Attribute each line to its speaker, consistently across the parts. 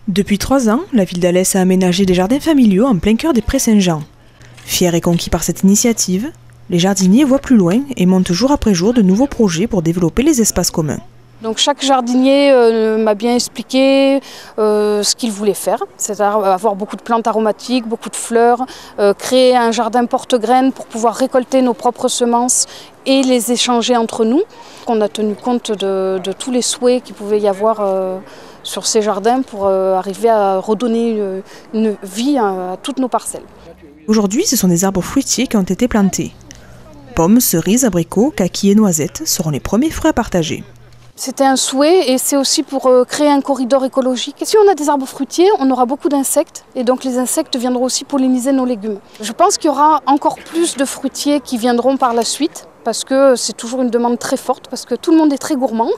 Speaker 1: Depuis 3 ans, la ville d'Alès a aménagé des jardins familiaux en plein cœur des Prés Saint-Jean. Fiers et conquis par cette initiative, les jardiniers voient plus loin et montent jour après jour de nouveaux projets pour développer les espaces communs.
Speaker 2: Donc chaque jardinier m'a bien expliqué ce qu'il voulait faire, c'est-à-dire avoir beaucoup de plantes aromatiques, beaucoup de fleurs, créer un jardin porte-graines pour pouvoir récolter nos propres semences et les échanger entre nous. On a tenu compte de tous les souhaits qu'il pouvait y avoir sur ces jardins pour arriver à redonner une vie à toutes nos parcelles.
Speaker 1: Aujourd'hui, ce sont des arbres fruitiers qui ont été plantés. Pommes, cerises, abricots, kakis et noisettes seront les premiers fruits à partager.
Speaker 2: C'était un souhait et c'est aussi pour créer un corridor écologique. Et si on a des arbres fruitiers, on aura beaucoup d'insectes et donc les insectes viendront aussi polliniser nos légumes. Je pense qu'il y aura encore plus de fruitiers qui viendront par la suite parce que c'est toujours une demande très forte, parce que tout le monde est très gourmand.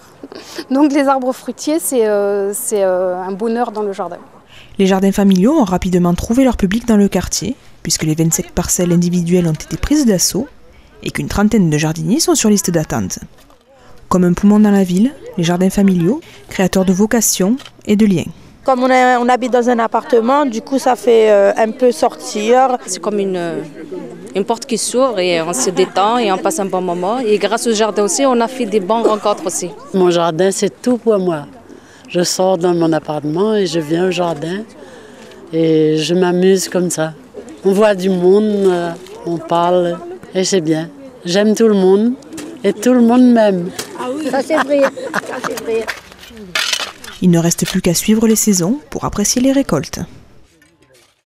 Speaker 2: Donc les arbres fruitiers, c'est un bonheur dans le jardin.
Speaker 1: Les jardins familiaux ont rapidement trouvé leur public dans le quartier, puisque les 27 parcelles individuelles ont été prises d'assaut et qu'une trentaine de jardiniers sont sur liste d'attente. Comme un poumon dans la ville, les jardins familiaux, créateurs de vocation et de liens.
Speaker 3: Comme on habite dans un appartement, du coup ça fait un peu sortir.
Speaker 4: C'est comme une porte qui s'ouvre et on se détend et on passe un bon moment. Et grâce au jardin aussi, on a fait des bonnes rencontres aussi.
Speaker 5: Mon jardin, c'est tout pour moi. Je sors dans mon appartement et je viens au jardin et je m'amuse comme ça. On voit du monde, on parle et c'est bien. J'aime tout le monde et tout le monde m'aime.
Speaker 3: Ah oui, ça c'est vrai. Ça, c'est vrai.
Speaker 1: Il ne reste plus qu'à suivre les saisons pour apprécier les récoltes.